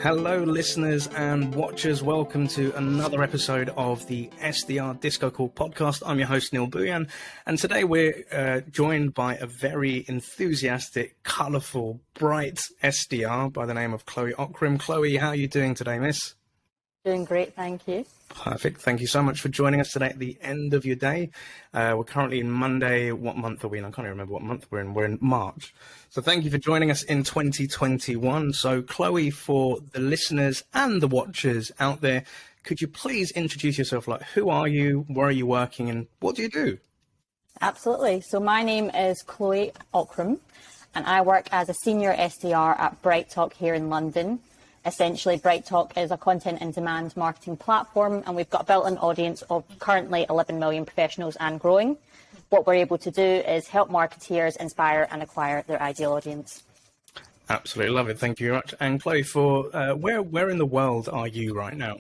Hello, listeners and watchers. Welcome to another episode of the SDR DiscoCall podcast. I'm your host, Neil Bouyan, and today we're joined by a very enthusiastic, colourful, bright SDR by the name of Chloe Ockrim. Chloe, how are you doing today, miss? Doing great, thank you. Perfect. Thank you so much for joining us today at the end of your day. We're currently in Monday. What month are we in? I can't even remember what month we're in. We're in March. So thank you for joining us in 2021. So Chloe, for the listeners and the watchers out there, could you please introduce yourself? Like, who are you? Where are you working? And what do you do? Absolutely. So my name is Chloe Ockrim, and I work as a senior SDR at BrightTalk here in London. Essentially, BrightTalk is a content and demand marketing platform, and we've got a built-in audience of currently 11 million professionals and growing. What we're able to do is help marketeers inspire and acquire their ideal audience. Absolutely love it. Thank you very much. And Chloe, for where in the world are you right now?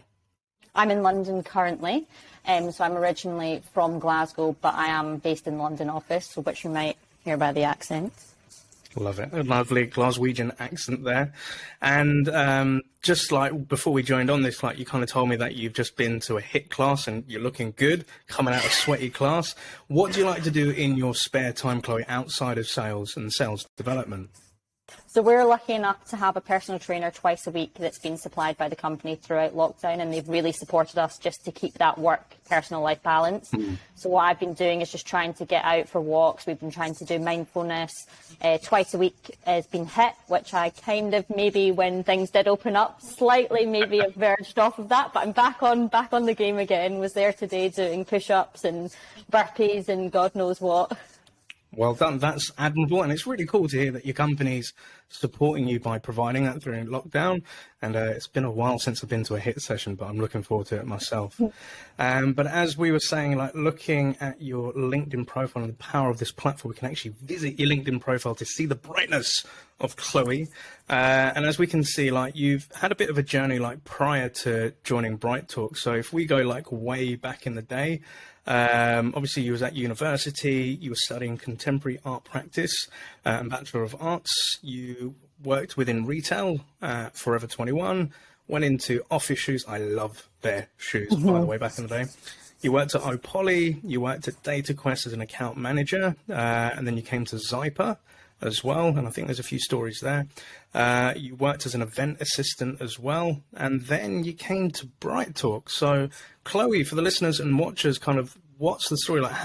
I'm in London currently, so I'm originally from Glasgow, but I am based in the London office, which you might hear by the accent. Love it. A lovely Glaswegian accent there. And just like before we joined on this, like you kind of told me that you've just been to a HIT class and you're looking good, coming out of sweaty class. What do you like to do in your spare time, Chloe, outside of sales and sales development? So we're lucky enough to have a personal trainer twice a week that's been supplied by the company throughout lockdown, and they've really supported us just to keep that work personal life balance. So what I've been doing is just trying to get out for walks. We've been trying to do mindfulness. Twice a week has been HIT, which I kind of maybe when things did open up slightly maybe have verged off of that, but I'm back on the game again. Was there today doing push-ups and burpees and God knows what. Well done. That's admirable. And it's really cool to hear that your company's supporting you by providing that during lockdown. And it's been a while since I've been to a HIT session, but I'm looking forward to it myself. But as we were saying, like looking at your LinkedIn profile and the power of this platform, we can actually visit your LinkedIn profile to see the brightness of Chloe. And as we can see, like you've had a bit of a journey like prior to joining BrightTalk. So if we go like way back in the day, obviously you was at university, you were studying contemporary art practice and Bachelor of Arts. You worked within retail, Forever 21, went into office shoes. I love their shoes, by the way, back in the day. You worked at Opoly, you worked at DataQuest as an account manager, and then you came to Zyper as well, and I think there's a few stories there. You worked as an event assistant as well, and then you came to BrightTalk. So, Chloe, for the listeners and watchers, kind of what's the story like?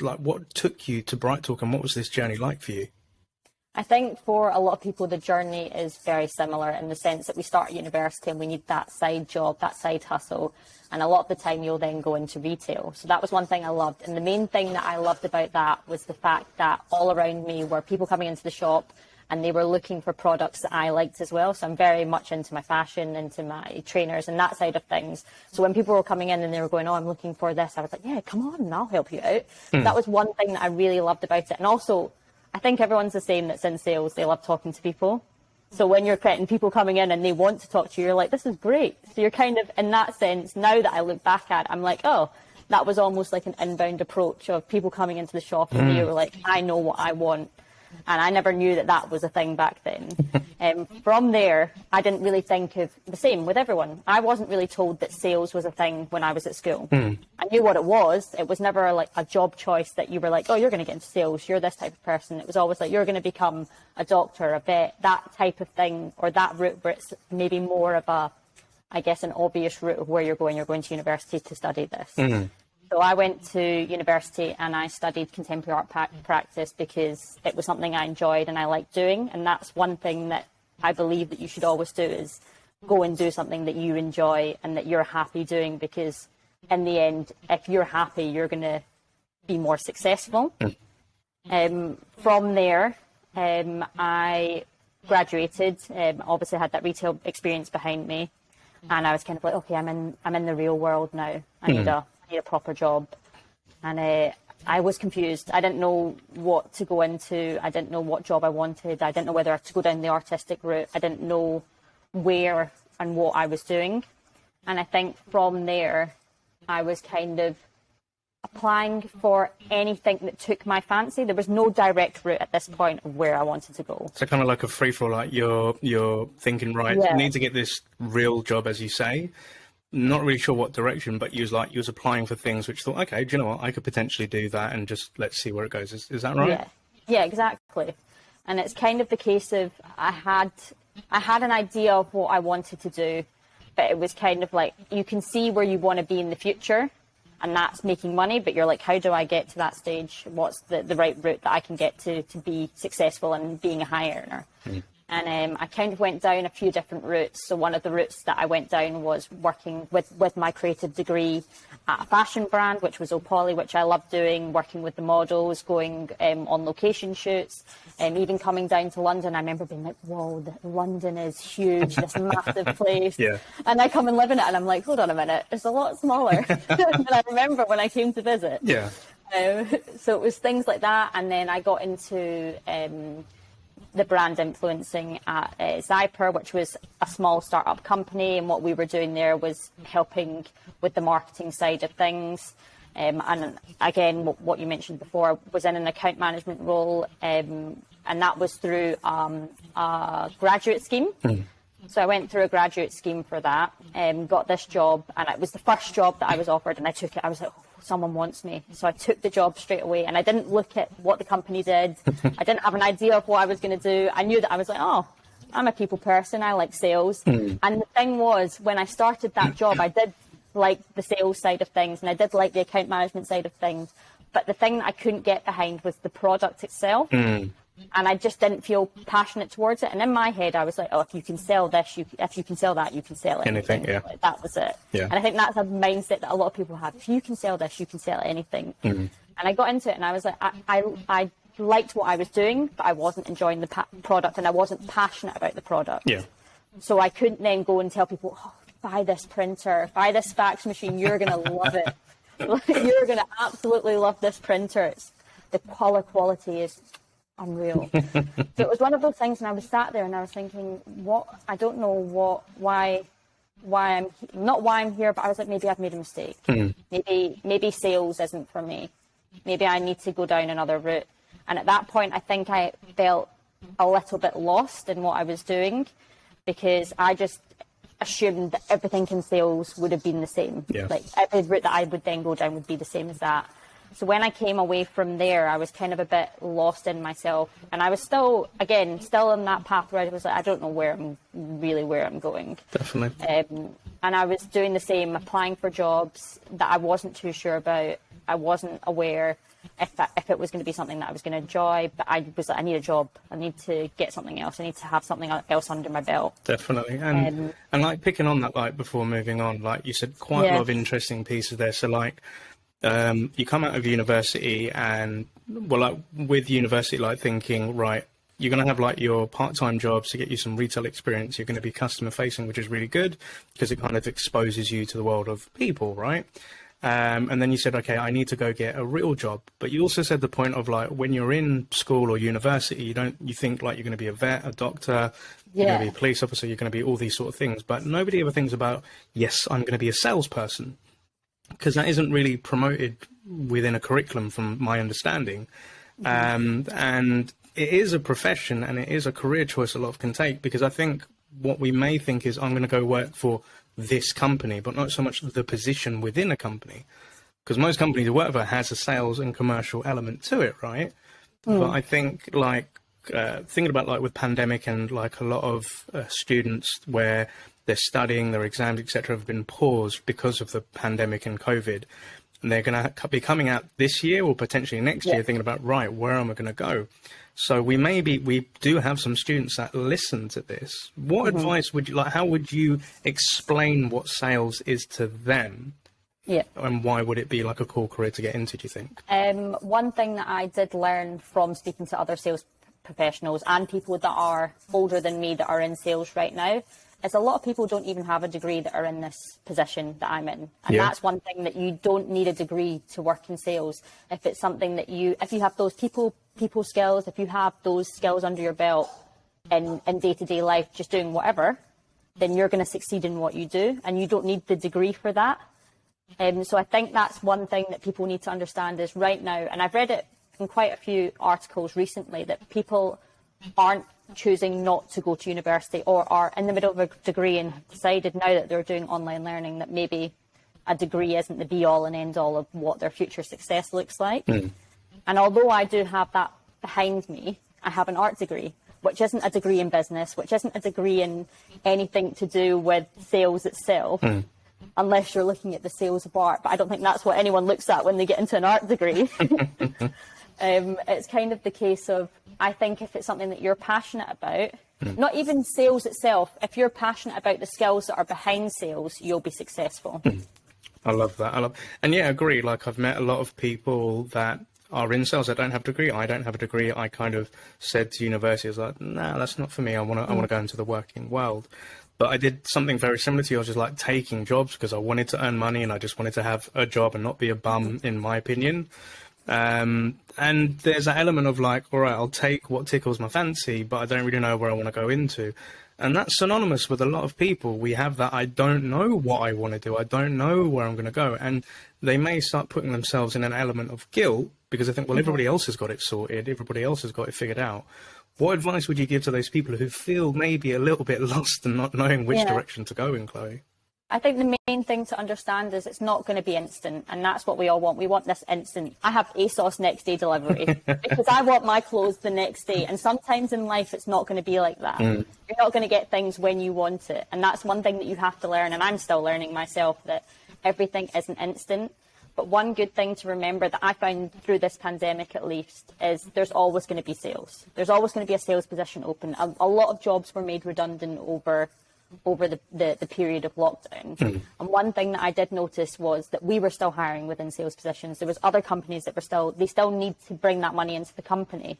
What took you to BrightTalk, and what was this journey like for you? I think for a lot of people, the journey is very similar in the sense that we start at university and we need that side job, that side hustle. And a lot of the time you'll then go into retail. So that was one thing I loved. And the main thing that I loved about that was the fact that all around me were people coming into the shop and they were looking for products that I liked as well. So I'm very much into my fashion, into my trainers and that side of things. So when people were coming in and they were going, oh, I'm looking for this, I was like, yeah, come on, I'll help you out. That was one thing that I really loved about it. And also, I think everyone's the same that's in sales. They love talking to people. So when you're getting people coming in and they want to talk to you, you're like, this is great. So you're kind of, in that sense, now that I look back at it, I'm like, oh, that was almost like an inbound approach of people coming into the shop and they were like, I know what I want. And I never knew that that was a thing back then. From there, I didn't really think of the same with everyone. I wasn't really told that sales was a thing when I was at school. I knew what it was. It was never like a job choice that you were like, oh, you're going to get into sales. You're this type of person. It was always like, you're going to become a doctor, a vet, that type of thing, or that route where it's maybe more of a, I guess, an obvious route of where you're going. You're going to university to study this. So I went to university and I studied contemporary art practice because it was something I enjoyed and I liked doing. And that's one thing that I believe that you should always do is go and do something that you enjoy and that you're happy doing, because in the end, if you're happy, you're going to be more successful. From there, I graduated, obviously had that retail experience behind me. And I was kind of like, okay, I'm in the real world now. I need a proper job. And I was confused. I didn't know what to go into. I didn't know what job I wanted. I didn't know whether to go down the artistic route. I didn't know where and what I was doing. And I think from there, I was kind of applying for anything that took my fancy. There was no direct route at this point of where I wanted to go. So kind of like a free for all, like you're thinking, right, Yeah. I need to get this real job, as you say. Not really sure what direction, but you was applying for things which thought, okay, do you know what, I could potentially do that, and just let's see where it goes. Is that right? Yeah, exactly. And it's kind of the case of I had an idea of what I wanted to do, but it was kind of like, you can see where you want to be in the future, and that's making money, but you're like, how do I get to that stage? What's the right route that I can get to be successful and being a high earner? And I kind of went down a few different routes. So one of the routes that I went down was working with my creative degree at a fashion brand, which was Opoly, which I loved doing, working with the models, going on location shoots, even coming down to London. I remember being like, whoa, London is huge, this massive place. Yeah. And I come and live in it, and I'm like, hold on a minute, it's a lot smaller than I remember when I came to visit. Yeah. So it was things like that. And then I got into the brand influencing at Zyper, which was a small startup company, and what we were doing there was helping with the marketing side of things. And again, what you mentioned before, was in an account management role, and that was through a graduate scheme. So I went through a graduate scheme for that, got this job, and it was the first job that I was offered, and I took it. I was like, oh, someone wants me. So I took the job straight away, and I didn't look at what the company did. I didn't have an idea of what I was going to do. I knew that I was like, oh, I'm a people person. I like sales. And the thing was, when I started that job, I did like the sales side of things, and I did like the account management side of things. But the thing that I couldn't get behind was the product itself. And I just didn't feel passionate towards it. And in my head, I was like, oh, if you can sell this, if you can sell that, you can sell anything. Yeah. Like, that was it. Yeah. And I think that's a mindset that a lot of people have. If you can sell this, you can sell anything. And I got into it, and I was like, I liked what I was doing, but I wasn't enjoying the product, and I wasn't passionate about the product. Yeah. So I couldn't then go and tell people, oh, buy this printer, buy this fax machine, you're going to love it. You're going to absolutely love this printer. The color quality is unreal. So it was one of those things, and I was sat there and I was thinking, I don't know why I'm not why I'm here, but I was like, maybe I've made a mistake. Maybe sales isn't for me. Maybe I need to go down another route. And at that point, I think I felt a little bit lost in what I was doing, because I just assumed that everything in sales would have been the same. Yeah. Like every route that I would then go down would be the same as that. So when I came away from there, I was kind of a bit lost in myself, and I was still in that path where I was like, I don't know where I'm going. Definitely. And I was doing the same, applying for jobs that I wasn't too sure about. I wasn't aware if it was going to be something that I was going to enjoy, but I was like, I need a job. I need to get something else. I need to have something else under my belt. Definitely. And like picking on that, like before moving on, like you said, quite a lot of interesting pieces there. So like, you come out of university, and like with university, like thinking, right, you're going to have like your part-time jobs to get you some retail experience. You're going to be customer facing, which is really good because it kind of exposes you to the world of people, right? And then you said, okay, I need to go get a real job. But you also said the point of like, when you're in school or university, you think like you're going to be a vet, a doctor, you're going to be a police officer, you're going to be all these sort of things. But nobody ever thinks about, yes, I'm going to be a salesperson, because that isn't really promoted within a curriculum from my understanding. And it is a profession, and it is a career choice a lot can take, because I think what we may think is, I'm going to go work for this company, but not so much the position within a company, because most companies you work for has a sales and commercial element to it, right? But I think like thinking about like with pandemic and like a lot of students where they're studying, their exams, etc., have been paused because of the pandemic and COVID, and they're going to be coming out this year or potentially next year thinking about, right, where am I going to go? So we do have some students that listen to this. What advice would you like? How would you explain what sales is to them? Yeah. And why would it be like a cool career to get into, do you think? One thing that I did learn from speaking to other sales professionals and people that are older than me that are in sales right now is a lot of people don't even have a degree that are in this position that I'm in. And that's one thing, that you don't need a degree to work in sales. If it's something that if you have those people skills, if you have those skills under your belt in day-to-day life, just doing whatever, then you're going to succeed in what you do, and you don't need the degree for that. So I think that's one thing that people need to understand is right now, and I've read it in quite a few articles recently, that people aren't choosing not to go to university or are in the middle of a degree and have decided now that they're doing online learning that maybe a degree isn't the be-all and end-all of what their future success looks like. And although I do have that behind me, I have an art degree, which isn't a degree in business, which isn't a degree in anything to do with sales itself, unless you're looking at the sales of art. But I don't think that's what anyone looks at when they get into an art degree. It's kind of the case of, I think if it's something that you're passionate about, not even sales itself, if you're passionate about the skills that are behind sales, you'll be successful. I love that. And yeah, I agree. Like, I've met a lot of people that are in sales that don't have a degree. I don't have a degree. I kind of said to university, I was like, no, that's not for me. I want to go into the working world. But I did something very similar to you. I was just like taking jobs because I wanted to earn money and I just wanted to have a job and not be a bum, in my opinion. And there's that element of like, all right, I'll take what tickles my fancy, but I don't really know where I want to go into. And that's synonymous with a lot of people. We have that, I don't know what I want to do. I don't know where I'm going to go. And they may start putting themselves in an element of guilt because they think, well, everybody else has got it sorted. Everybody else has got it figured out. What advice would you give to those people who feel maybe a little bit lost and not knowing which direction to go in, Chloe? I think the main thing to understand is it's not going to be instant, and that's what we all want. We want this instant. I have ASOS next day delivery because I want my clothes the next day, and sometimes in life it's not going to be like that. You're not going to get things when you want it, and that's one thing that you have to learn, and I'm still learning myself, that everything isn't instant. But one good thing to remember that I found through this pandemic at least is there's always going to be sales. There's always going to be a sales position open. A lot of jobs were made redundant over the period of lockdown. And one thing that I did notice was that we were still hiring within sales positions. There was other companies that they still need to bring that money into the company.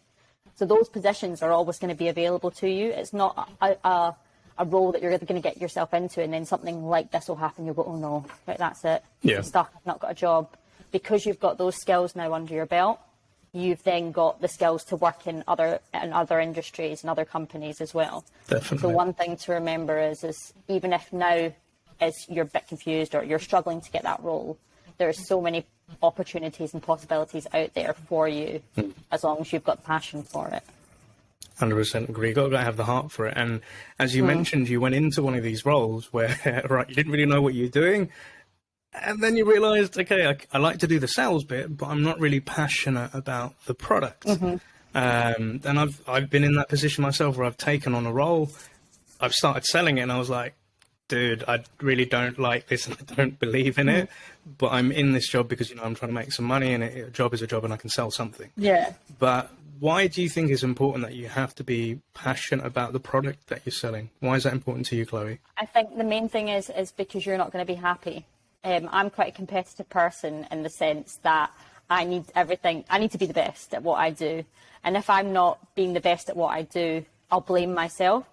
So those positions are always going to be available to you. It's not a role that you're going to get yourself into and then something like this will happen. You'll go, oh no, right, that's it. I'm stuck, I've not got a job. Because you've got those skills now under your belt, you've then got the skills to work in other industries and other companies as well. Definitely. So one thing to remember is even if now you're a bit confused or you're struggling to get that role, there's so many opportunities and possibilities out there for you as long as you've got the passion for it. 100% agree. You've got to have the heart for it. And as you mentioned, you went into one of these roles where, right, you didn't really know what you were doing. And then you realized, okay, I like to do the sales bit, but I'm not really passionate about the product. And I've been in that position myself where I've taken on a role, I've started selling it, and I was like, dude, I really don't like this and I don't believe in it, but I'm in this job because, I'm trying to make some money and a job is a job and I can sell something. Yeah. But why do you think it's important that you have to be passionate about the product that you're selling? Why is that important to you, Chloe? I think the main thing is because you're not going to be happy. I'm quite a competitive person in the sense that I need everything. I need to be the best at what I do. And if I'm not being the best at what I do, I'll blame myself.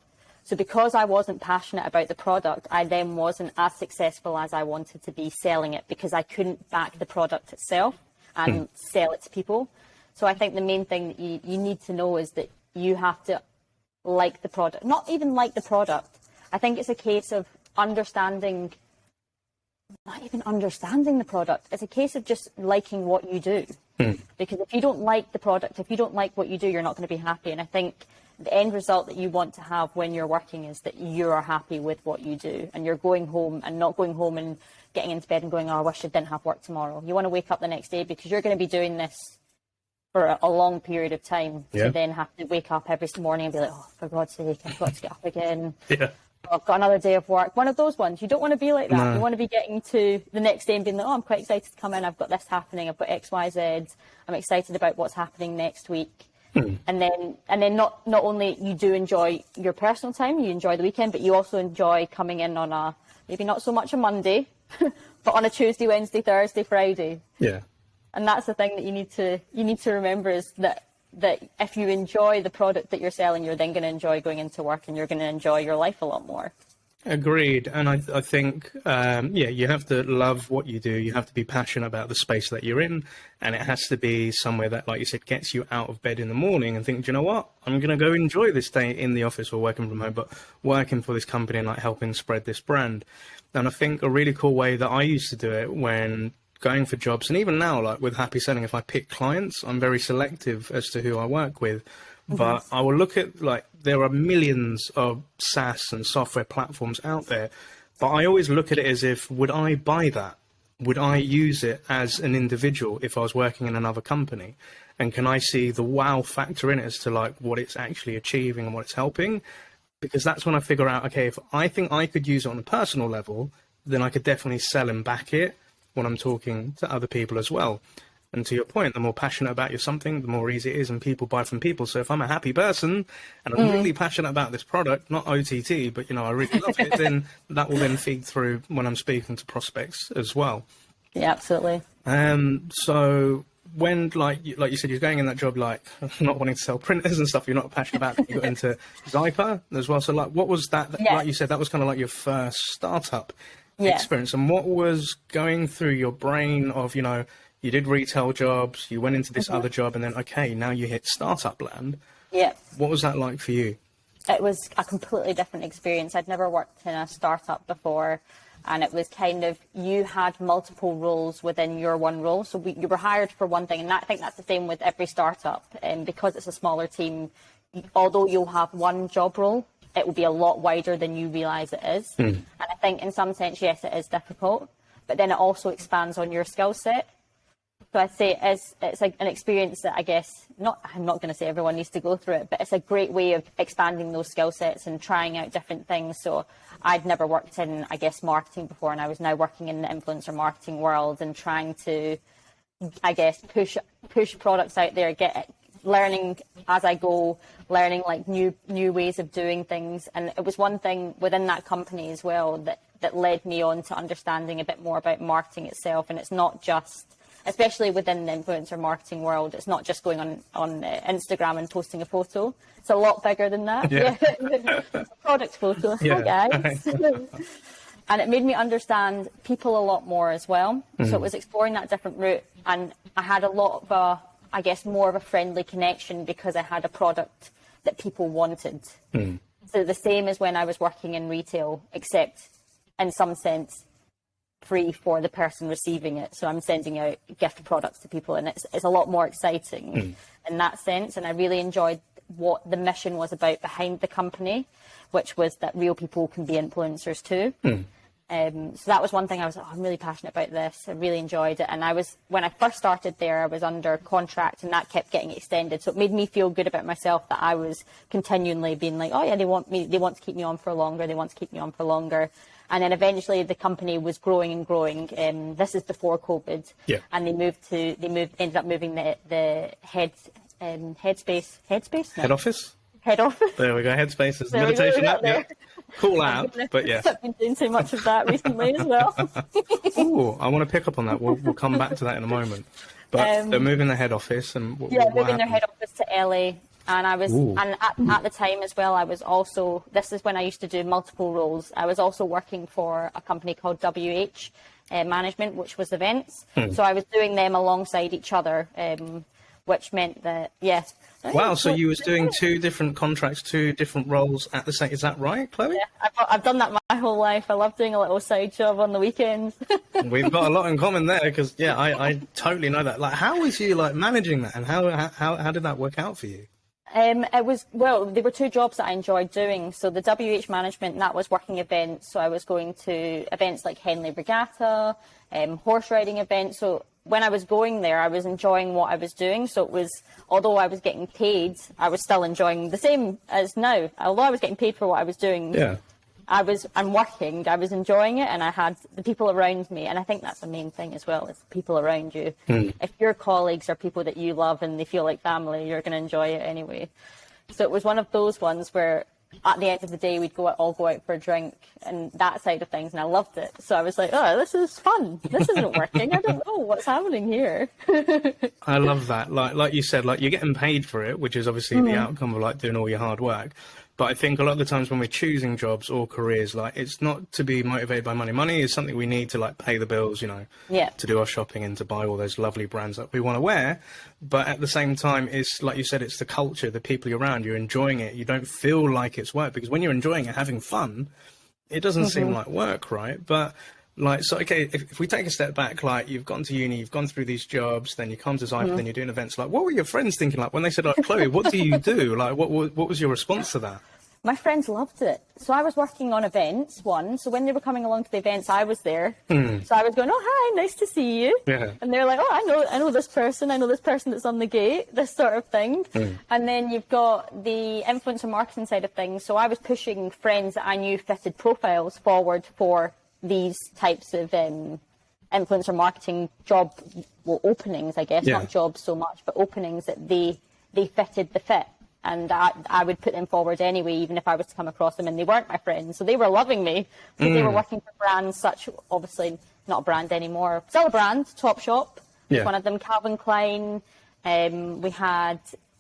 So because I wasn't passionate about the product, I then wasn't as successful as I wanted to be selling it because I couldn't back the product itself and sell it to people. So I think the main thing that you need to know is that you have to like the product. Not even like the product. I think it's a case of understanding, not even understanding the product. It's a case of just liking what you do. Because if you don't like the product, if you don't like what you do, you're not going to be happy. And I think the end result that you want to have when you're working is that you are happy with what you do and you're going home and not going home and getting into bed and going, oh, I wish I didn't have work tomorrow. You want to wake up the next day because you're going to be doing this for a long period of time to then have to wake up every morning and be like, oh, for God's sake, I've got to get up again. Oh, I've got another day of work. One of those ones. You don't want to be like that. No. You want to be getting to the next day and being like, oh, I'm quite excited to come in. I've got this happening. I've got X, Y, Z. I'm excited about what's happening next week. And then not only you do enjoy your personal time, you enjoy the weekend, but you also enjoy coming in on maybe not so much a Monday, but on a Tuesday, Wednesday, Thursday, Friday. Yeah. And that's the thing that you need to remember is that if you enjoy the product that you're selling, you're then going to enjoy going into work and you're going to enjoy your life a lot more. Agreed. And I think, you have to love what you do. You have to be passionate about the space that you're in. And it has to be somewhere that, like you said, gets you out of bed in the morning and think, do you know what? I'm going to go enjoy this day in the office or working from home, but working for this company and like helping spread this brand. And I think a really cool way that I used to do it when going for jobs, and even now, like with HappySelling, if I pick clients, I'm very selective as to who I work with. But I will look at, like, there are millions of SaaS and software platforms out there, but I always look at it as if, would I buy that? Would I use it as an individual if I was working in another company? And can I see the wow factor in it as to like what it's actually achieving and what it's helping? Because that's when I figure out, okay, if I think I could use it on a personal level, then I could definitely sell and back it when I'm talking to other people as well. And to your point, the more passionate about you something, the more easy it is, and people buy from people. So if I'm a happy person and I'm really passionate about this product, not OTT, but, I really love it, then that will then feed through when I'm speaking to prospects as well. Yeah, absolutely. So when, like you said, you're going in that job, like not wanting to sell printers and stuff you're not passionate about, you got into Zyper as well. So like, what was that? Yeah. Like you said, that was kind of like your first startup experience. And what was going through your brain of, you did retail jobs, you went into this other job, and then, okay, now you hit startup land. Yeah. What was that like for you? It was a completely different experience. I'd never worked in a startup before, and it was kind of, you had multiple roles within your one role. So you were hired for one thing, and I think that's the same with every startup. And because it's a smaller team, although you'll have one job role, it will be a lot wider than you realise it is. And I think in some sense, yes, it is difficult, but then it also expands on your skill set. So I'd say it's like an experience that I guess, I'm not going to say everyone needs to go through it, but it's a great way of expanding those skill sets and trying out different things. So I'd never worked in, I guess, marketing before, and I was now working in the influencer marketing world and trying to, I guess, push products out there, learning as I go, learning like new ways of doing things. And it was one thing within that company as well that led me on to understanding a bit more about marketing itself. And it's not just, especially within the influencer marketing world, it's not just going on Instagram and posting a photo. It's a lot bigger than that. Yeah. Product photo. Yeah. Hi, guys. And it made me understand people a lot more as well. So it was exploring that different route. And I had a lot of more of a friendly connection because I had a product that people wanted. So the same as when I was working in retail, except in some sense, free for the person receiving it. So I'm sending out gift products to people, and it's a lot more exciting in that sense. And I really enjoyed what the mission was about behind the company, which was that real people can be influencers too. So that was one thing I was I'm really passionate about this. I really enjoyed it. And when I first started there, I was under contract, and that kept getting extended. So it made me feel good about myself that I was continually being like, oh yeah, they want to keep me on for longer. And then eventually the company was growing and growing. This is before COVID. Yeah. And they ended up moving the head office. There we go. Headspace is the meditation app. Yeah. Cool app, but yeah. I've been doing so much of that recently as well. Oh, I want to pick up on that. We'll come back to that in a moment. But they're moving the head office, and moving their head office to LA. And I was, and at the time as well, I was also, this is when I used to do multiple roles. I was also working for a company called WH Management, which was events. So I was doing them alongside each other, which meant that, yes. Wow, so you was doing 2 different contracts, 2 different roles at the same, is that right, Chloe? Yeah, I've done that my whole life. I love doing a little side job on the weekends. We've got a lot in common there, because, I totally know that. Like, how was you, like, managing that, and how did that work out for you? There were 2 jobs that I enjoyed doing. So the WH Management, that was working events. So I was going to events like Henley Regatta, horse riding events. So when I was going there, I was enjoying what I was doing. So it was, although I was getting paid, I was still enjoying the same as now. Although I was getting paid for what I was doing, I'm working, I was enjoying it, and I had the people around me. And I think that's the main thing as well, is people around you. If your colleagues are people that you love and they feel like family, you're going to enjoy it anyway. So it was one of those ones where at the end of the day, we'd all go out for a drink and that side of things, and I loved it. So I was like, oh, this is fun. This isn't working. I don't know what's happening here. I love that. Like you said, like you're getting paid for it, which is obviously the outcome of like doing all your hard work. But I think a lot of the times when we're choosing jobs or careers, like, it's not to be motivated by money. Money is something we need to, like, pay the bills, you know, to do our shopping and to buy all those lovely brands that we want to wear. But at the same time, it's like you said, it's the culture, the people you're around, you're enjoying it. You don't feel like it's work, because when you're enjoying it, having fun, it doesn't seem like work, right? But like, so, okay, if we take a step back, like, you've gone to uni, you've gone through these jobs, then you come to Zypher, then you're doing events. Like, what were your friends thinking? Like, when they said, like, Chloe, what do you do? Like, what was your response to that? My friends loved it. So I was working on events, so when they were coming along to the events, I was there. So I was going, oh, hi, nice to see you. Yeah. And they're like, oh, I know this person that's on the gate, this sort of thing. And then you've got the influencer marketing side of things. So I was pushing friends that I knew fitted profiles forward for these types of influencer marketing job openings, I guess, not jobs so much, but openings that they fitted the fit. And I would put them forward anyway, even if I was to come across them, and they weren't my friends. So they were loving me because they were working for brands such, obviously not a brand anymore, still a brand, Topshop, one of them, Calvin Klein, we had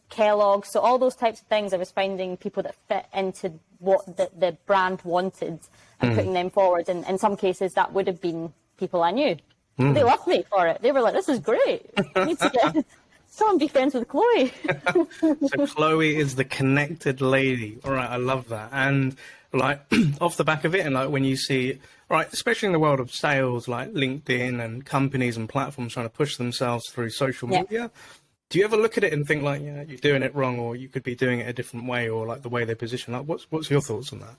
Kellogg. So all those types of things, I was finding people that fit into what the brand wanted and putting them forward. And in some cases, that would have been people I knew. They loved me for it. They were like, this is great. I need to get... Someone be friends with Chloe. So Chloe is the connected lady. All right, I love that. And like off the back of it, and like when you see, right, especially in the world of sales, like LinkedIn and companies and platforms trying to push themselves through social media, do you ever look at it and think like, yeah, you're doing it wrong, or you could be doing it a different way, or like the way they position? Like, what's your thoughts on that?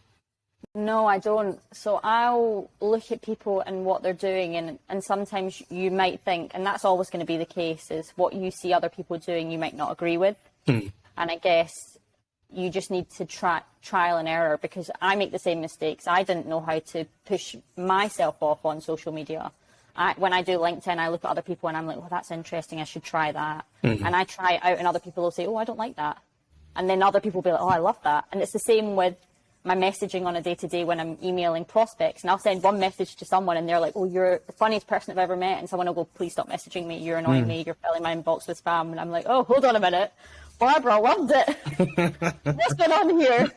No, I don't. So I'll look at people and what they're doing, and sometimes you might think, and that's always going to be the case, is what you see other people doing you might not agree with. And I guess you just need to trial and error, because I make the same mistakes. I didn't know how to push myself off on social media. When I do LinkedIn, I look at other people and I'm like, well, that's interesting, I should try that. And I try it out and other people will say, oh, I don't like that. And then other people will be like, oh, I love that. And it's the same with my messaging on a day-to-day when I'm emailing prospects, and I'll send one message to someone and they're like, oh, you're the funniest person I've ever met, and someone will go, please stop messaging me, you're annoying me, you're filling my inbox with spam. And I'm like, oh, hold on a minute, Barbara loved it. What's going on here?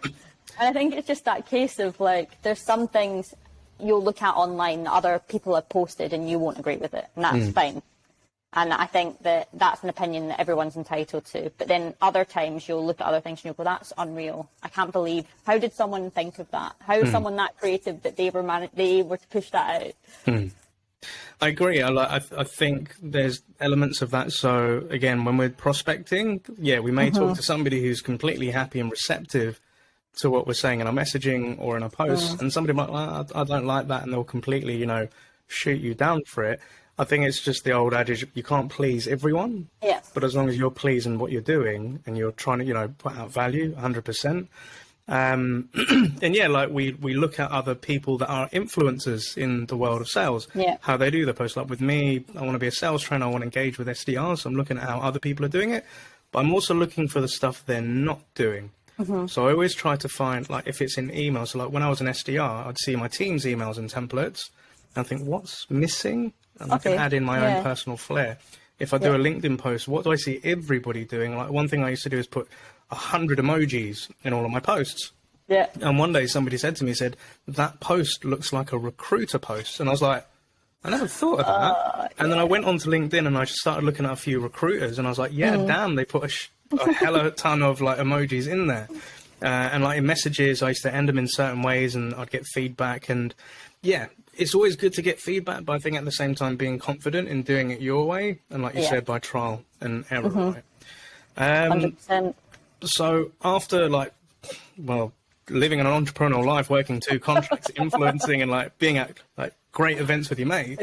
And I think it's just that case of like, there's some things you'll look at online that other people have posted and you won't agree with it, and that's fine. And I think that that's an opinion that everyone's entitled to. But then other times you'll look at other things and you'll go, that's unreal. I can't believe, how did someone think of that? How is someone that creative that they were to push that out? I agree. I think there's elements of that. So again, when we're prospecting, we may talk to somebody who's completely happy and receptive to what we're saying in our messaging or in our posts, and somebody might like, I don't like that, and they'll completely, you know, shoot you down for it. I think it's just the old adage, you can't please everyone. Yeah. But as long as you're pleasing what you're doing and you're trying to, you know, put out value 100%. And like we look at other people that are influencers in the world of sales, how they do their posts. Like with me, I want to be a sales trainer. I want to engage with SDRs. So I'm looking at how other people are doing it, but I'm also looking for the stuff they're not doing. So I always try to find, like, if it's in email. So like when I was an SDR, I'd see my team's emails and templates and think, what's missing? And I can add in my own personal flair. If I do a LinkedIn post, what do I see everybody doing? Like one thing I used to do is put 100 emojis in all of my posts. Yeah. And one day somebody said to me, that post looks like a recruiter post. And I was like, I never thought of that. And then I went onto LinkedIn and I just started looking at a few recruiters and I was like, damn, they put a hell of a ton of like emojis in there. And like in messages, I used to end them in certain ways and I'd get feedback. And it's always good to get feedback, but I think at the same time being confident in doing it your way, and like you said, by trial and error. Right? 100%. So after living an entrepreneurial life, working 2 contracts, influencing, and like being at like great events with your mate,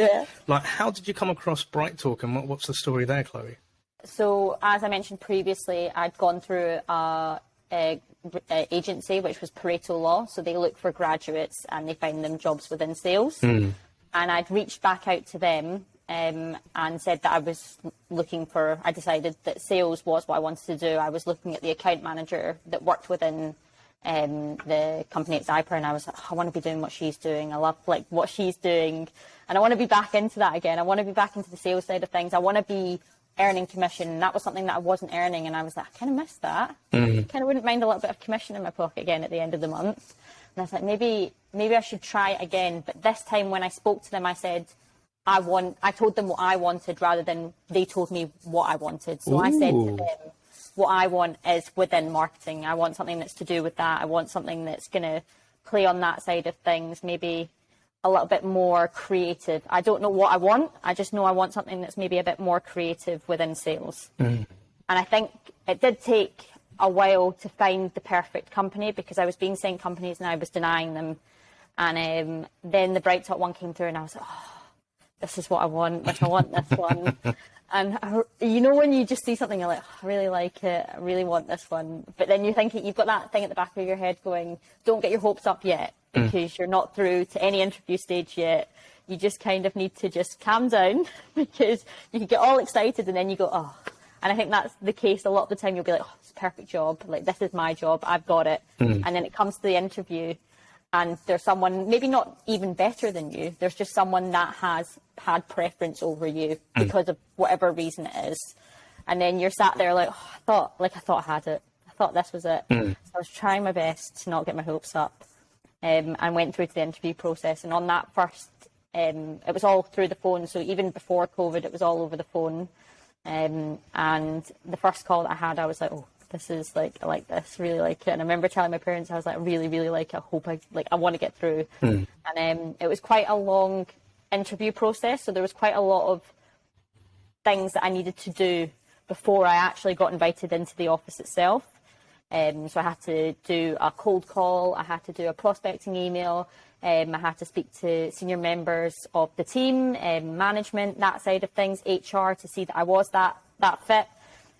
like how did you come across Bright Talk, and what's the story there, Chloe? So as I mentioned previously, I'd gone through a agency which was Pareto Law, so they look for graduates and they find them jobs within sales. And I'd reached back out to them and said that I was I decided that sales was what I wanted to do. I was looking at the account manager that worked within the company at Zyper, and I was like, I want to be doing what she's doing. I love like what she's doing, and I want to be back into that again. I want to be back into the sales side of things. I want to be earning commission, and that was something that I wasn't earning, and I was like, I kind of missed that. Kind of wouldn't mind a little bit of commission in my pocket again at the end of the month. And I was like, maybe I should try it again. But this time when I spoke to them, I said, I told them what I wanted rather than they told me what I wanted. So I said to them, what I want is within marketing. I want something that's to do with that. I want something that's going to play on that side of things, maybe a little bit more creative. I don't know what I want. I just know I want something that's maybe a bit more creative within sales. And I think it did take a while to find the perfect company, because I was being sent companies and I was denying them. And then the Bright Talk one came through and I was like, oh, this is what I want. Like, I want this one. And you know, when you just see something, you're like, oh, I really like it. I really want this one. But then you're thinking, you've got that thing at the back of your head going, don't get your hopes up yet, because you're not through to any interview stage yet. You just kind of need to just calm down, because you can get all excited and then you go, oh. And I think that's the case a lot of the time. You'll be like, oh, it's a perfect job. Like, this is my job. I've got it. And then it comes to the interview and there's someone maybe not even better than you. There's just someone that has had preference over you because of whatever reason it is. And then you're sat there like, oh, I thought I had it. I thought this was it. So I was trying my best to not get my hopes up, and went through to the interview process. And on that first, it was all through the phone. So even before COVID, it was all over the phone. And the first call that I had, I was like, oh, this is like, I like this, really like it. And I remember telling my parents, I was like, I really, really like it. I want to get through. And it was quite a long interview process. So there was quite a lot of things that I needed to do before I actually got invited into the office itself. So I had to do a cold call. I had to do a prospecting email. I had to speak to senior members of the team, management, that side of things, HR, to see that I was that fit.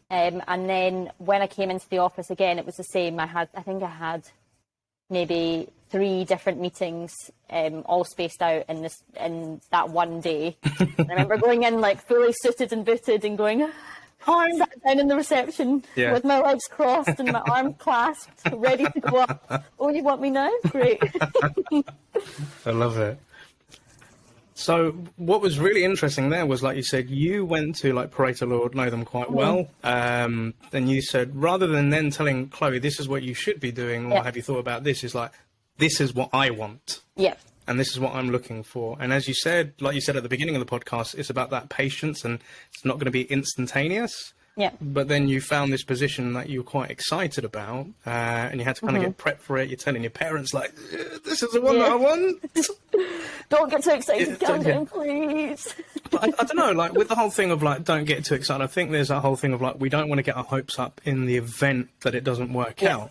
And then when I came into the office again, it was the same. I think I had maybe 3 different meetings, all spaced out in that one day. And I remember going in like fully suited and booted and going, hi, sat down in the reception with my legs crossed and my arms clasped, ready to go up. Oh, you want me now? Great. I love it. So what was really interesting there was, like you said, you went to like Pareto Law, know them quite well. Then you said, rather than then telling Chloe, this is what you should be doing, or have you thought about this, is like, this is what I want. Yep. And this is what I'm looking for. And as you said, like you said at the beginning of the podcast, it's about that patience, and it's not going to be instantaneous. Yeah. But then you found this position that you were quite excited about, and you had to kind of get prepped for it. You're telling your parents, like, this is the one that I want. Don't get too excited, calm down, please. But I don't know, like, with the whole thing of, like, don't get too excited, I think there's that whole thing of, like, we don't want to get our hopes up in the event that it doesn't work out.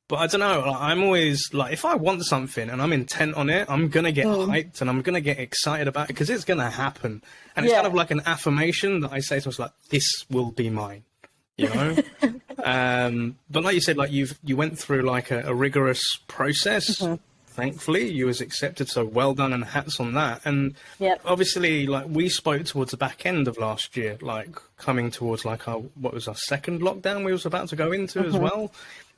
But I don't know, like, I'm always, like, if I want something and I'm intent on it, I'm going to get hyped and I'm going to get excited about it, because it's going to happen. And it's kind of like an affirmation that I say to us, like, this will be mine, you know? But like you said, like, you went through, like, a rigorous process. Thankfully, you was accepted, so well done, and hats on that. And obviously, like, we spoke towards the back end of last year, like, coming towards, like, our second lockdown we was about to go into as well.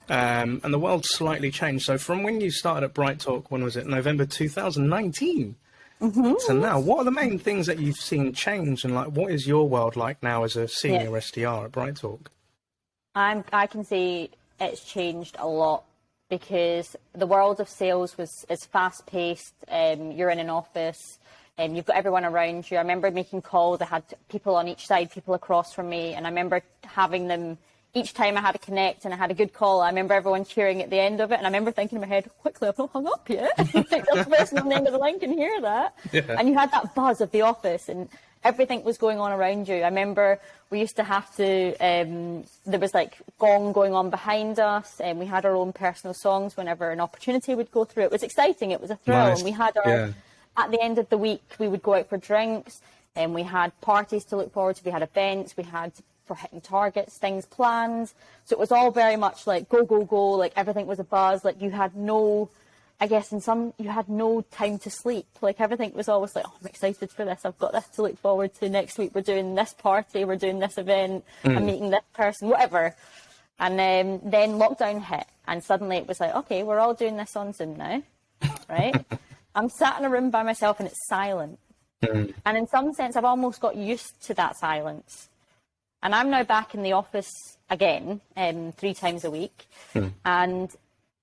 And the world slightly changed. So from when you started at Bright Talk, when was it? November 2019 to now, what are the main things that you've seen change? And like, what is your world like now as a senior SDR at Bright Talk? I can say it's changed a lot, because the world of sales is fast paced. You're in an office and you've got everyone around you. I remember making calls. I had people on each side, people across from me, and I remember having them. Each time I had to connect and I had a good call, I remember everyone cheering at the end of it. And I remember thinking in my head, quickly, I've not hung up yet. The person on the end of the line can hear that. And you had that buzz of the office and everything was going on around you. I remember we used to have to, there was like gong going on behind us, and we had our own personal songs whenever an opportunity would go through. It was exciting. It was a thrill. Nice. And we had our, at the end of the week, we would go out for drinks, and we had parties to look forward to. We had events. We had for hitting targets, things planned. So it was all very much like go, go, go. Like everything was a buzz. Like you had no, I guess you had no time to sleep. Like everything was always like, oh, I'm excited for this. I've got this to look forward to. Next week we're doing this party. We're doing this event. I'm meeting this person, whatever. And then lockdown hit, and suddenly it was like, okay, we're all doing this on Zoom now, right? I'm sat in a room by myself and it's silent. And in some sense, I've almost got used to that silence. And I'm now back in the office again, 3 times a week. And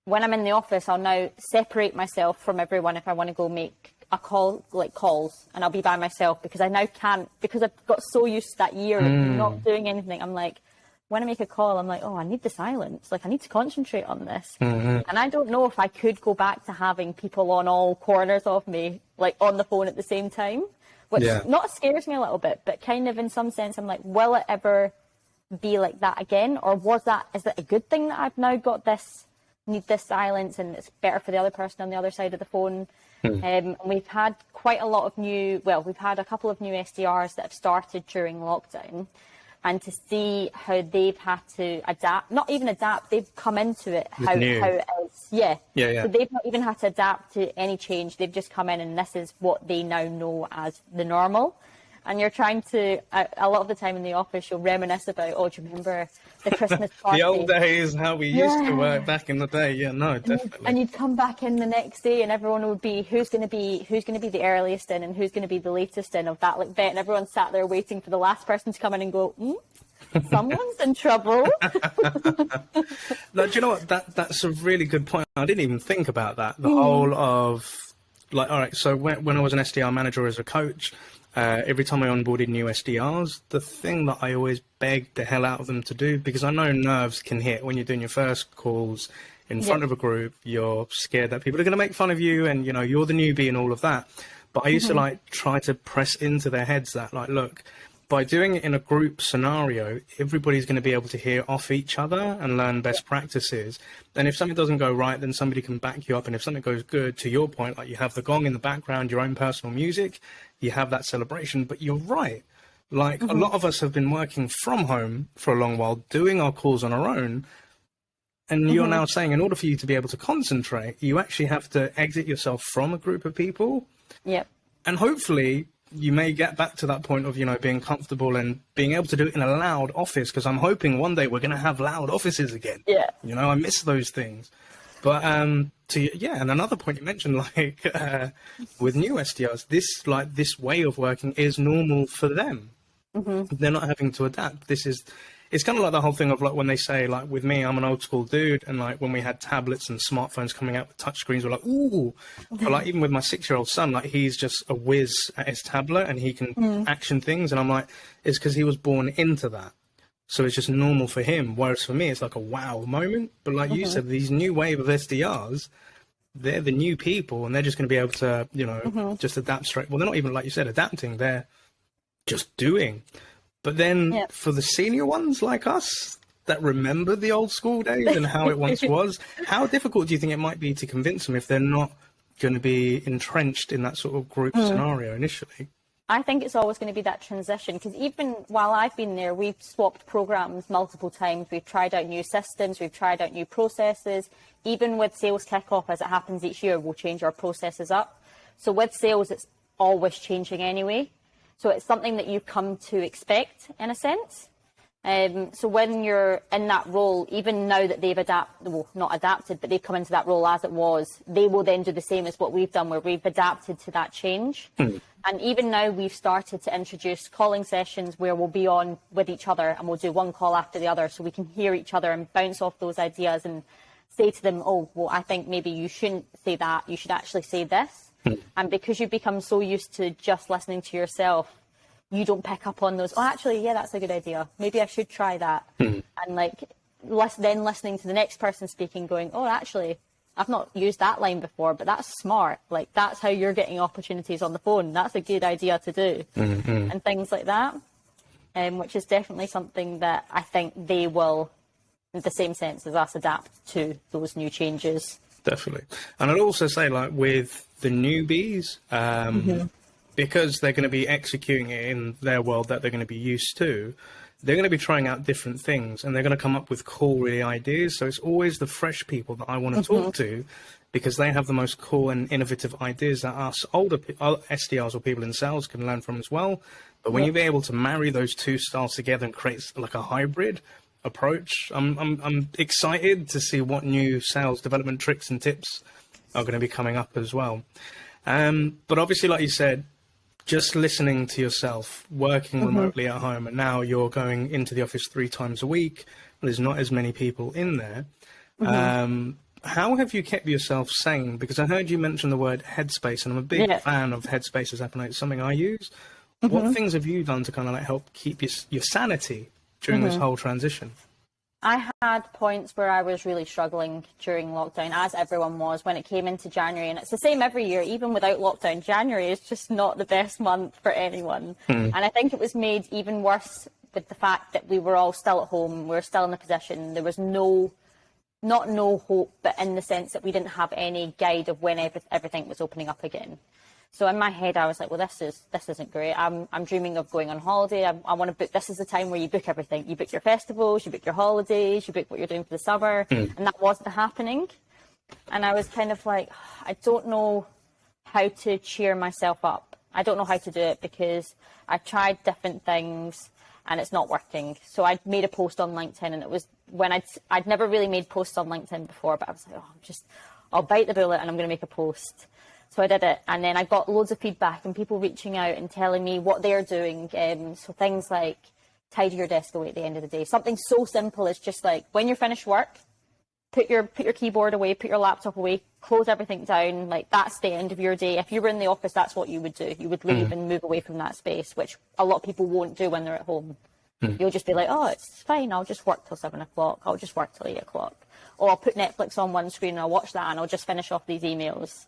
when I'm in the office, I'll now separate myself from everyone if I want to go make a call, like calls, and I'll be by myself because I now can't, because I've got so used to that year of not doing anything. I'm like, when I make a call, I'm like, oh, I need the silence. Like, I need to concentrate on this. And I don't know if I could go back to having people on all corners of me, like on the phone at the same time, which not scares me a little bit, but kind of in some sense, I'm like, will it ever be like that again? Or is it a good thing that I've now got need this silence and it's better for the other person on the other side of the phone? And we've had quite a lot of we've had a couple of new SDRs that have started during lockdown, and to see how they've had to adapt, not even adapt, they've come into it, how it is. Yeah. So they've not even had to adapt to any change. They've just come in and this is what they now know as the normal. And you're trying to, a lot of the time in the office, you'll reminisce about, oh, do you remember the Christmas party? The old days, how we used to work back in the day. Yeah, no, definitely. And you'd come back in the next day and everyone would be, who's going to be the earliest in and who's going to be the latest in of that like bet. And everyone sat there waiting for the last person to come in and go, someone's in trouble. No, do you know what? That's a really good point. I didn't even think about that. The whole of, like, all right, so when I was an SDR manager as a coach, every time I onboarded new SDRs, the thing that I always begged the hell out of them to do, because I know nerves can hit when you're doing your first calls in front of a group, you're scared that people are going to make fun of you and, you know, you're the newbie and all of that. But I used to like try to press into their heads that like, look, by doing it in a group scenario, everybody's going to be able to hear off each other and learn best practices. And if something doesn't go right, then somebody can back you up. And if something goes good, to your point, like you have the gong in the background, your own personal music, you have that celebration. But you're right. Like a lot of us have been working from home for a long while, doing our calls on our own. And you're now saying in order for you to be able to concentrate, you actually have to exit yourself from a group of people. Yep. And hopefully you may get back to that point of, you know, being comfortable and being able to do it in a loud office, because I'm hoping one day we're going to have loud offices again. Yeah. You know, I miss those things. But and another point you mentioned, like with new SDRs, this way of working is normal for them. They're not having to adapt. It's kind of like the whole thing of like when they say, like with me, I'm an old school dude, and like when we had tablets and smartphones coming out with touchscreens, we're like, ooh. But like even with my 6-year-old son, like he's just a whiz at his tablet and he can action things, and I'm like, it's because he was born into that. So it's just normal for him. Whereas for me, it's like a wow moment. But like you said, these new wave of SDRs, they're the new people, and they're just going to be able to, you know, just adapt straight. Well, they're not even, like you said, adapting. They're just doing. But then for the senior ones like us that remember the old school days and how it once was, how difficult do you think it might be to convince them if they're not going to be entrenched in that sort of group scenario initially? I think it's always going to be that transition, because even while I've been there, we've swapped programs multiple times. We've tried out new systems. We've tried out new processes. Even with sales kickoff, as it happens each year, we'll change our processes up. So with sales, it's always changing anyway. So it's something that you come to expect in a sense. So when you're in that role, even now that they've not adapted, but they've come into that role as it was, they will then do the same as what we've done, where we've adapted to that change. And even now we've started to introduce calling sessions where we'll be on with each other and we'll do one call after the other, so we can hear each other and bounce off those ideas and say to them, oh, well, I think maybe you shouldn't say that, you should actually say this. And because you've become so used to just listening to yourself, you don't pick up on those, oh, actually, yeah, that's a good idea. Maybe I should try that. And like then listening to the next person speaking, going, oh, actually, I've not used that line before, but that's smart. Like, that's how you're getting opportunities on the phone. That's a good idea to do. And things like that, which is definitely something that I think they will, in the same sense as us, adapt to those new changes. Definitely. And I'd also say, like, with the newbies, because they're going to be executing it in their world that they're going to be used to, they're going to be trying out different things and they're going to come up with cool, really ideas. So it's always the fresh people that I want to talk to, because they have the most cool and innovative ideas that us older SDRs or people in sales can learn from as well. But when you're able to marry those two styles together and create like a hybrid approach, I'm excited to see what new sales development tricks and tips are going to be coming up as well. But obviously, like you said, just listening to yourself, working remotely at home, and now you're going into the office 3 times a week. There's not as many people in there. How have you kept yourself sane? Because I heard you mention the word headspace, and I'm a big fan of Headspace as App, it's something I use. What things have you done to kind of like help keep your sanity during this whole transition? I had points where I was really struggling during lockdown, as everyone was, when it came into January. And it's the same every year, even without lockdown. January is just not the best month for anyone. And I think it was made even worse with the fact that we were all still at home. We were still in the position. There was not no hope, but in the sense that we didn't have any guide of when everything was opening up again. So in my head, I was like, well, this isn't great. I'm dreaming of going on holiday. I want to book. This is the time where you book everything. You book your festivals, you book your holidays, you book what you're doing for the summer. And that wasn't happening. And I was kind of like, I don't know how to cheer myself up. I don't know how to do it because I've tried different things and it's not working. So I made a post on LinkedIn, and it was when I'd never really made posts on LinkedIn before, but I was like, I'll bite the bullet and I'm going to make a post. So I did it, and then I got loads of feedback and people reaching out and telling me what they're doing. So things like tidy your desk away at the end of the day. Something so simple as just like, when you're finished work, put your keyboard away, put your laptop away, close everything down. Like, that's the end of your day. If you were in the office, that's what you would do. You would leave and move away from that space, which a lot of people won't do when they're at home. You'll just be like, oh, it's fine. I'll just work till 7 o'clock. I'll just work till 8 o'clock. Or I'll put Netflix on one screen and I'll watch that and I'll just finish off these emails.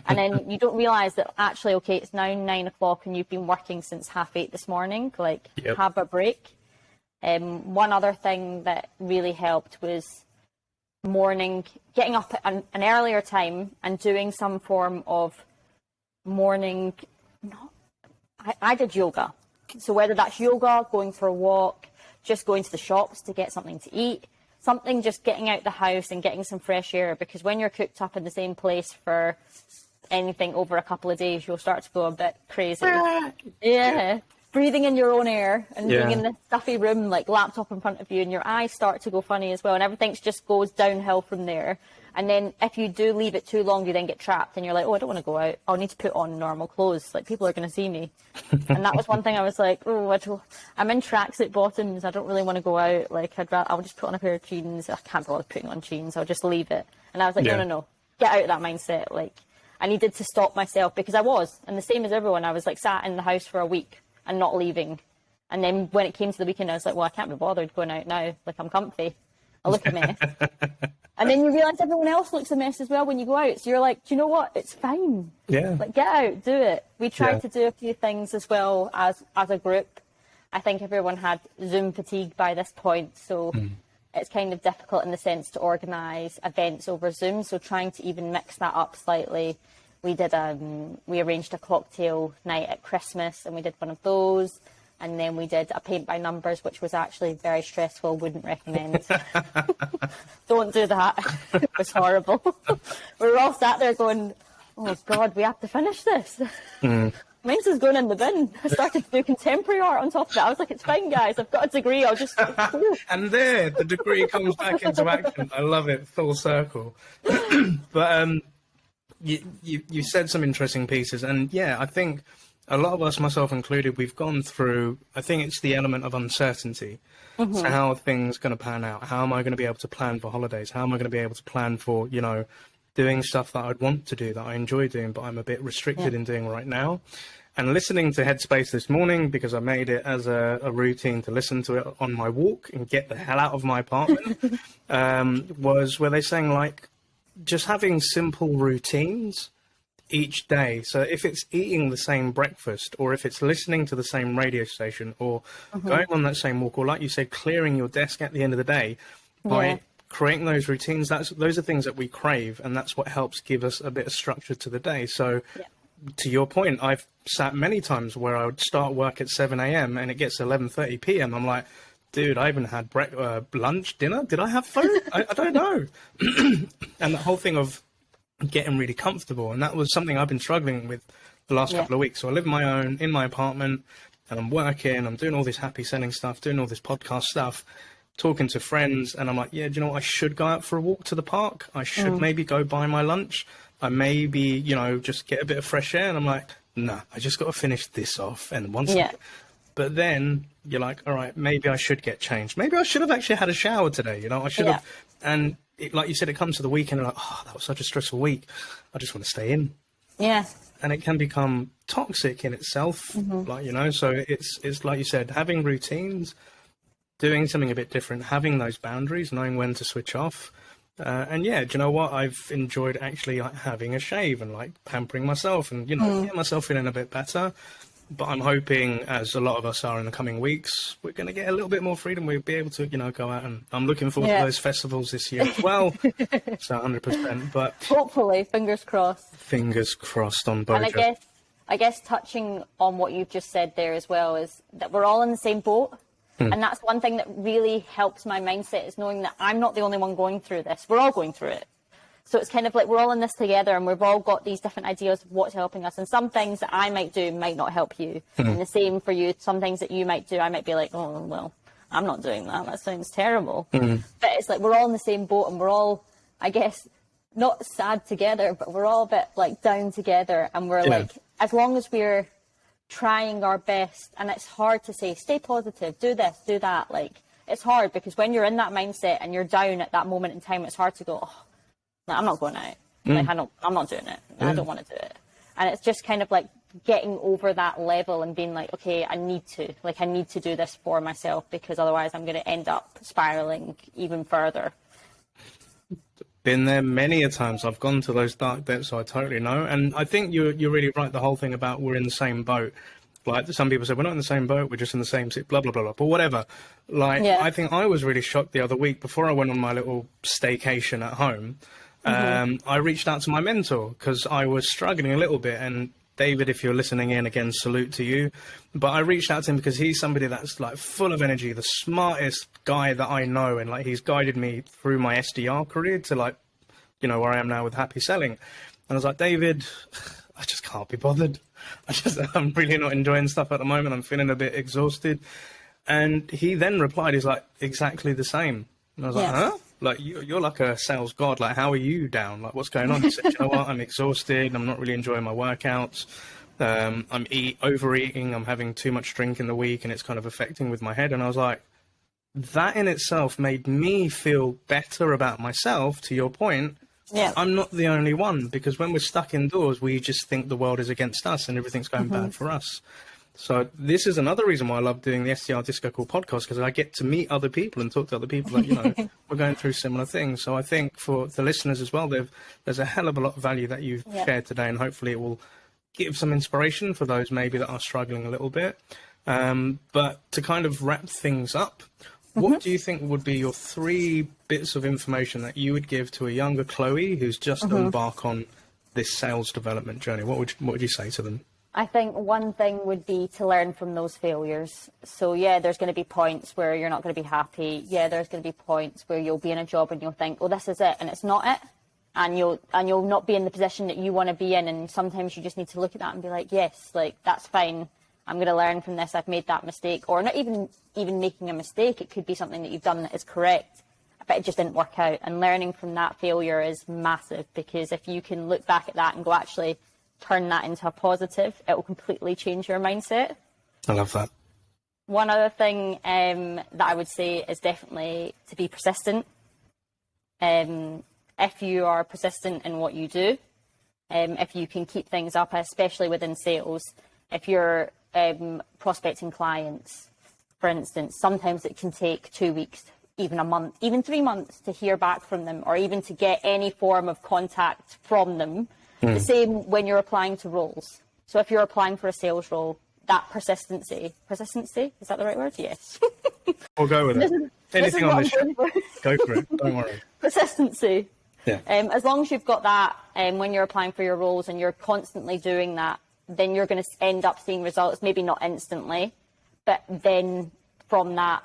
And then you don't realise that actually, okay, it's now 9 o'clock and you've been working since 8:30 this morning. Like, have a break. One other thing that really helped was getting up at an earlier time and doing some form of morning. I did yoga. So whether that's yoga, going for a walk, just going to the shops to get something to eat, something just getting out the house and getting some fresh air, because when you're cooped up in the same place for anything over a couple of days, you'll start to go a bit crazy. Breathing in your own air and being in this stuffy room, like laptop in front of you, and your eyes start to go funny as well, and everything just goes downhill from there. And then if you do leave it too long, you then get trapped and you're like, oh, I don't want to go out. I'll need to put on normal clothes. Like, people are going to see me. And that was one thing I was like, oh, I'm in tracksuit bottoms. I don't really want to go out. Like, I'll just put on a pair of jeans. I can't bother putting on jeans. I'll just leave it. And I was like, no. Get out of that mindset. Like, I needed to stop myself, because I was. And the same as everyone, I was like sat in the house for a week and not leaving. And then when it came to the weekend, I was like, well, I can't be bothered going out now. Like, I'm comfy. I look a mess. And then you realise everyone else looks a mess as well when you go out. So you're like, do you know what? It's fine. Yeah. Like, get out, do it. We tried to do a few things as well as a group. I think everyone had Zoom fatigue by this point. So it's kind of difficult in the sense to organise events over Zoom. So trying to even mix that up slightly. We arranged a cocktail night at Christmas, and we did one of those. And then we did a paint by numbers, which was actually very stressful. Wouldn't recommend. Don't do that. It was horrible. We were all sat there going, oh, God, we have to finish this. Mine's is going in the bin. I started to do contemporary art on top of it. I was like, it's fine, guys. I've got a degree. I'll just... And there, the degree comes back into action. I love it. Full circle. But you said some interesting pieces. And, yeah, I think... a lot of us, myself included, we've gone through, I think it's the element of uncertainty. So how are things going to pan out? How am I going to be able to plan for holidays? How am I going to be able to plan for, doing stuff that I'd want to do, that I enjoy doing, but I'm a bit restricted in doing right now? And listening to Headspace this morning, because I made it as a routine to listen to it on my walk and get the hell out of my apartment, was where they're saying, like, just having simple routines each day. So if it's eating the same breakfast, or if it's listening to the same radio station, or going on that same walk, or like you said, clearing your desk at the end of the day, by creating those routines, those are things that we crave, and that's what helps give us a bit of structure to the day. So to your point, I've sat many times where I would start work at 7 a.m. and it gets 11:30 p.m. I'm like, dude, I haven't had lunch, dinner. Did I have food? I don't know. And the whole thing of getting really comfortable, and that was something I've been struggling with the last couple of weeks. So I live on my own in my apartment, and I'm working, I'm doing all this HappySelling stuff, doing all this podcast stuff, talking to friends, and I'm like, do you know what, I should go out for a walk to the park. I should maybe go buy my lunch. I maybe, just get a bit of fresh air. And I'm like, nah, I just got to finish this off. And but then you're like, all right, maybe I should get changed. Maybe I should have actually had a shower today. I should have. And like you said, it comes to the weekend and like, oh, that was such a stressful week. I just want to stay in. Yeah. And it can become toxic in itself. So it's like you said, having routines, doing something a bit different, having those boundaries, knowing when to switch off. And do you know what? I've enjoyed actually having a shave and like pampering myself and, get myself feeling a bit better. But I'm hoping, as a lot of us are in the coming weeks, we're going to get a little bit more freedom. We'll be able to, go out, and I'm looking forward to those festivals this year as well. So 100%. But hopefully, fingers crossed. Fingers crossed on both. And I guess touching on what you've just said there as well is that we're all in the same boat. And that's one thing that really helps my mindset, is knowing that I'm not the only one going through this. We're all going through it. So it's kind of like we're all in this together, and we've all got these different ideas of what's helping us. And some things that I might do might not help you. And the same for you. Some things that you might do, I might be like, oh, well, I'm not doing that. That sounds terrible. But it's like we're all in the same boat, and we're all, I guess, not sad together, but we're all a bit like down together. And we're like, as long as we're trying our best, and it's hard to say, stay positive, do this, do that. Like, it's hard because when you're in that mindset and you're down at that moment in time, it's hard to go, oh, I'm not going out. Like, I'm not doing it. I don't want to do it. And it's just kind of like getting over that level and being like, okay, I need to do this for myself, because otherwise I'm going to end up spiraling even further. Been there many a times. I've gone to those dark depths, so I totally know. And I think you're really right. The whole thing about we're in the same boat. Like, some people say, we're not in the same boat, we're just in the same city, blah, blah, blah, blah. But whatever. Like, I think I was really shocked the other week before I went on my little staycation at home. I reached out to my mentor because I was struggling a little bit. And David, if you're listening in, again, salute to you. But I reached out to him because he's somebody that's like full of energy, the smartest guy that I know. And like, he's guided me through my SDR career to like, where I am now with HappySelling. And I was like, David, I just can't be bothered. I'm really not enjoying stuff at the moment. I'm feeling a bit exhausted. And he then replied, he's like, exactly the same. And I was like, huh? Like, you're like a sales god. Like, how are you down? Like, what's going on? He said, you know what? I'm exhausted. I'm not really enjoying my workouts. I'm overeating. I'm having too much drink in the week, and it's kind of affecting with my head. And I was like, that in itself made me feel better about myself, to your point. Yeah. I'm not the only one, because when we're stuck indoors, we just think the world is against us and everything's going bad for us. So this is another reason why I love doing the SDR DiscoCall podcast, because I get to meet other people and talk to other people that, we're going through similar things. So I think for the listeners as well, there's a hell of a lot of value that you've shared today, and hopefully it will give some inspiration for those maybe that are struggling a little bit. But to kind of wrap things up, what do you think would be your 3 bits of information that you would give to a younger Chloe who's just embarked on this sales development journey? What would you say to them? I think one thing would be to learn from those failures. So there's going to be points where you're not going to be happy. There's going to be points where you'll be in a job and you'll think, oh, this is it, and it's not it. And you'll not be in the position that you want to be in. And sometimes you just need to look at that and be like, yes, like, that's fine. I'm going to learn from this. I've made that mistake. Or not even making a mistake. It could be something that you've done that is correct, but it just didn't work out. And learning from that failure is massive, because if you can look back at that and go, actually, turn that into a positive, it will completely change your mindset. I love that. One other thing that I would say is definitely to be persistent. If you are persistent in what you do, if you can keep things up, especially within sales, if you're prospecting clients, for instance, sometimes it can take 2 weeks, even a month, even 3 months to hear back from them, or even to get any form of contact from them. The same when you're applying to roles. So if you're applying for a sales role, that persistency, is that the right word? Yes. We'll go with it. Anything on this show, go for it. Don't worry. Persistency. Yeah. As long as you've got that, when you're applying for your roles and you're constantly doing that, then you're going to end up seeing results, maybe not instantly, but then from that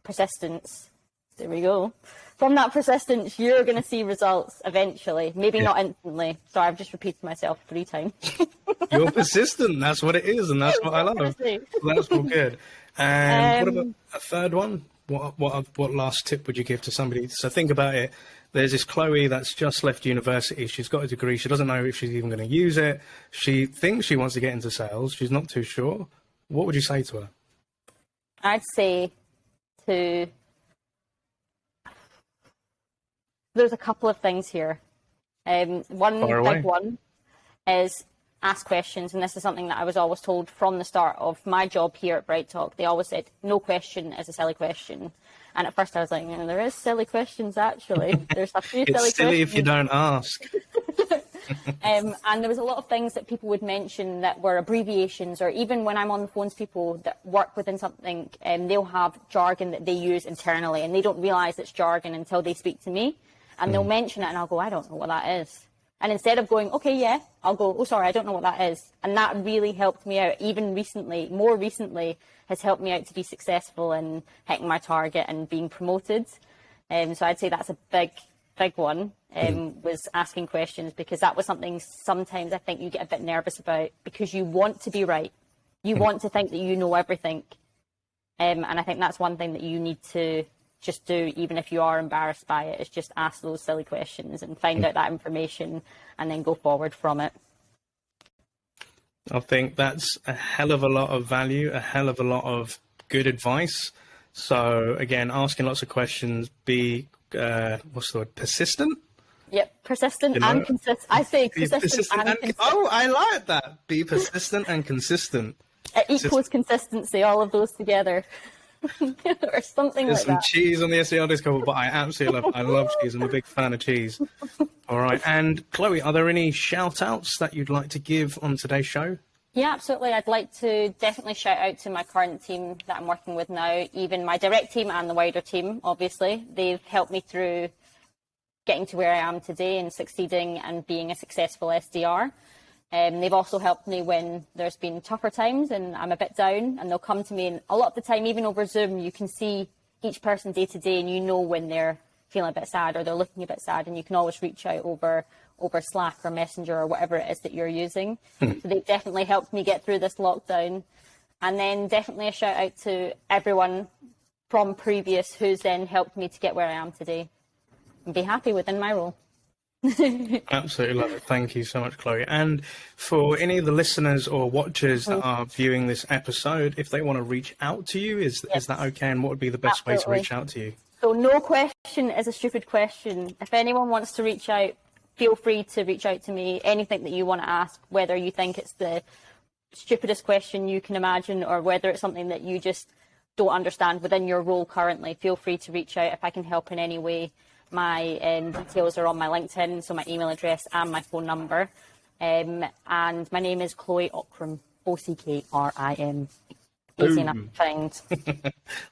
persistence, there we go. From that persistence, you're going to see results eventually, maybe not instantly. Sorry, I've just repeated myself 3 times. You're persistent. That's what it is, and that's what I love. That's all good. And what about a third one? what last tip would you give to somebody? So think about it. There's this Chloe that's just left university. She's got a degree. She doesn't know if she's even going to use it. She thinks she wants to get into sales. She's not too sure. What would you say to her? I'd say there's a couple of things here. One big one is ask questions, and this is something that I was always told from the start of my job here at Bright Talk. They always said, no question is a silly question. And at first I was like, there is silly questions, actually. There's a few silly questions. It's silly if you don't ask. And there was a lot of things that people would mention that were abbreviations, or even when I'm on the phone to people that work within something, they'll have jargon that they use internally, and they don't realise it's jargon until they speak to me. And they'll mention it, and I'll go, I don't know what that is. And instead of going, okay, yeah, I'll go, oh, sorry, I don't know what that is. And that really helped me out. Even recently, more recently, has helped me out to be successful in hitting my target and being promoted. So I'd say that's a big one, was asking questions, because that was something sometimes I think you get a bit nervous about, because you want to be right. You want to think that you know everything. And I think that's one thing that you need to just do, even if you are embarrassed by it, is just ask those silly questions and find out that information and then go forward from it. I think that's a hell of a lot of value, a hell of a lot of good advice. So again, asking lots of questions, be, what's the word, persistent? Yep, persistent and consistent. I say persistent and consistent. Oh, I like that. Be persistent and consistent. It equals consistency, all of those together. Or something There's like some that. cheese on the SDR Disco, but I absolutely love it. I love cheese. I'm a big fan of cheese. All right. And Chloe, are there any shout outs that you'd like to give on today's show? Yeah, absolutely. I'd like to definitely shout out to my current team that I'm working with now, even my direct team and the wider team, obviously. They've helped me through getting to where I am today and succeeding and being a successful SDR. They've also helped me when there's been tougher times and I'm a bit down, and they'll come to me, and a lot of the time, even over Zoom, you can see each person day to day, and you know when they're feeling a bit sad or they're looking a bit sad, and you can always reach out over Slack or Messenger or whatever it is that you're using. So they've definitely helped me get through this lockdown. And then definitely a shout out to everyone from previous who's then helped me to get where I am today and be happy within my role. Absolutely love it. Thank you so much, Chloe. And for any of the listeners or watchers that are viewing this episode, if they want to reach out to you, is that okay? And what would be the best way to reach out to you? So no question is a stupid question. If anyone wants to reach out, feel free to reach out to me. Anything that you want to ask, whether you think it's the stupidest question you can imagine or whether it's something that you just don't understand within your role currently, feel free to reach out if I can help in any way. My details are on my LinkedIn, so my email address and my phone number. And my name is Chloe Ockrum, Ockrim. Easy enough to find.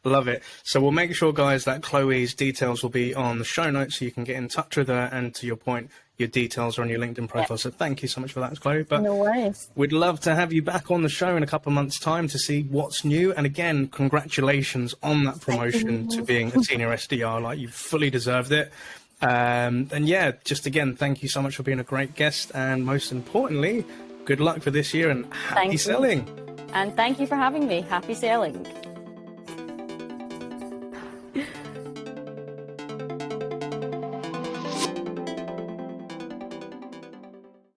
Love it. So we'll make sure, guys, that Chloe's details will be on the show notes so you can get in touch with her. And to your point, your details are on your LinkedIn profile. So thank you so much for that, Chloe. But no worries. We'd love to have you back on the show in a couple of months' time to see what's new. And again, congratulations on that promotion to being a senior SDR. Like, you fully deserved it. And yeah, just again, thank you so much for being a great guest. And most importantly, good luck for this year and happy selling. And thank you for having me. Happy selling.